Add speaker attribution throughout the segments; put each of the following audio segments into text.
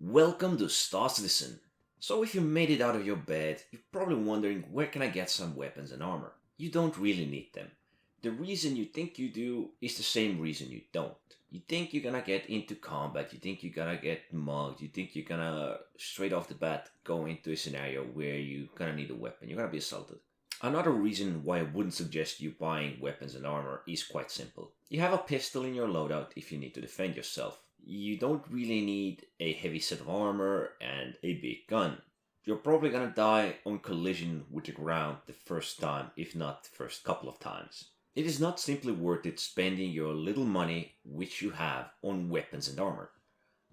Speaker 1: Welcome to Star Citizen. So if you made it out of your bed, you're probably wondering where can I get some weapons and armor? You don't really need them. The reason you think you do is the same reason you don't. You think you're gonna get into combat, you think you're gonna get mugged, you think you're gonna straight off the bat go into a scenario where you're gonna need a weapon, you're gonna be assaulted. Another reason why I wouldn't suggest you buying weapons and armor is quite simple. You have a pistol in your loadout if you need to defend yourself. You don't really need a heavy set of armor and a big gun. You're probably gonna die on collision with the ground the first time, if not the first couple of times. It is not simply worth it spending your little money which you have on weapons and armor.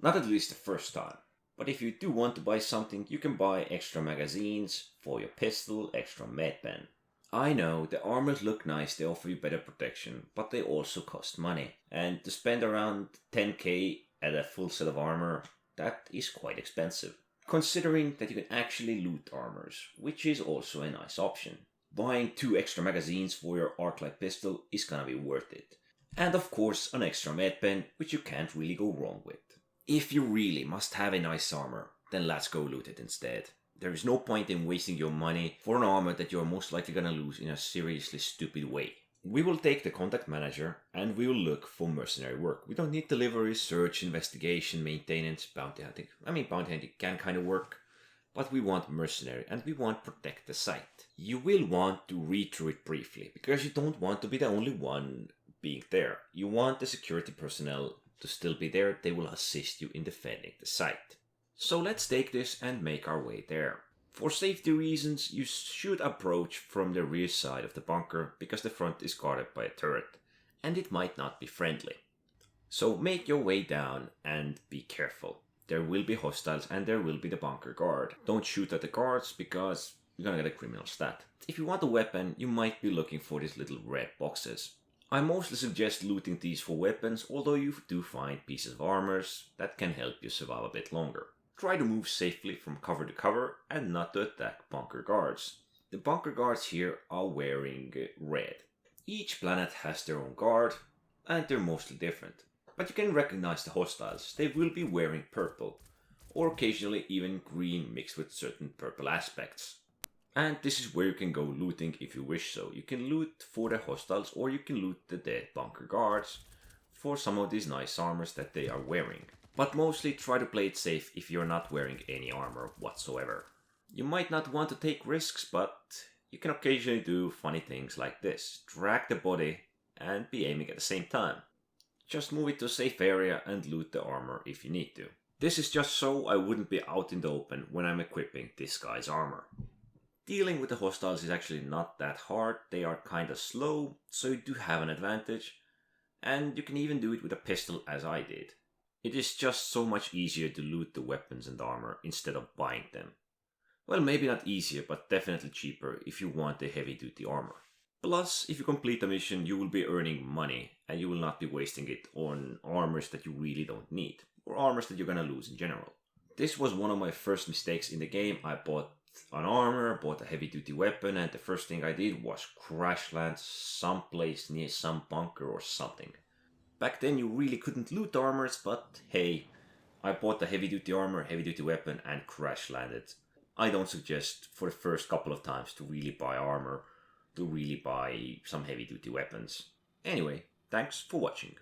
Speaker 1: Not at least the first time. But if you do want to buy something, you can buy extra magazines for your pistol, extra medpen. I know, the armors look nice, they offer you better protection, but they also cost money. And to spend around 10k at a full set of armor, that is quite expensive. Considering that you can actually loot armors, which is also a nice option. Buying 2 extra magazines for your arc-light pistol is gonna be worth it. And of course an extra medpen, which you can't really go wrong with. If you really must have a nice armor, then let's go loot it instead. There is no point in wasting your money for an armor that you are most likely gonna lose in a seriously stupid way. We will take the contact manager and we will look for mercenary work. We don't need delivery, search, investigation, maintenance, bounty hunting. Bounty hunting can kind of work, but we want mercenary and we want protect the site. You will want to read through it briefly because you don't want to be the only one being there. You want the security personnel to still be there. They will assist you in defending the site. So let's take this and make our way there. For safety reasons, you should approach from the rear side of the bunker because the front is guarded by a turret and it might not be friendly. So make your way down and be careful. There will be hostiles and there will be the bunker guard. Don't shoot at the guards because you're gonna get a criminal stat. If you want a weapon, you might be looking for these little red boxes. I mostly suggest looting these for weapons, although you do find pieces of armors that can help you survive a bit longer. Try to move safely from cover to cover and not to attack bunker guards. The bunker guards here are wearing red. Each planet has their own guard and they're mostly different. But you can recognize the hostiles, they will be wearing purple, or occasionally even green mixed with certain purple aspects. And this is where you can go looting if you wish so. You can loot for the hostiles or you can loot the dead bunker guards for some of these nice armors that they are wearing. But mostly try to play it safe if you're not wearing any armor whatsoever. You might not want to take risks, but you can occasionally do funny things like this. Drag the body and be aiming at the same time. Just move it to a safe area and loot the armor if you need to. This is just so I wouldn't be out in the open when I'm equipping this guy's armor. Dealing with the hostiles is actually not that hard, they are kinda slow, so you do have an advantage. And you can even do it with a pistol as I did. It is just so much easier to loot the weapons and armor instead of buying them. Well, maybe not easier, but definitely cheaper if you want a heavy duty armor. Plus, if you complete a mission, you will be earning money and you will not be wasting it on armors that you really don't need, or armors that you're gonna lose in general. This was one of my first mistakes in the game. I bought an armor, bought a heavy duty weapon, and the first thing I did was crash land someplace near some bunker or something. Back then you really couldn't loot armors, but hey, I bought the heavy duty armor, heavy duty weapon and crash landed. I don't suggest for the first couple of times to really buy armor, to really buy some heavy duty weapons. Anyway, thanks for watching.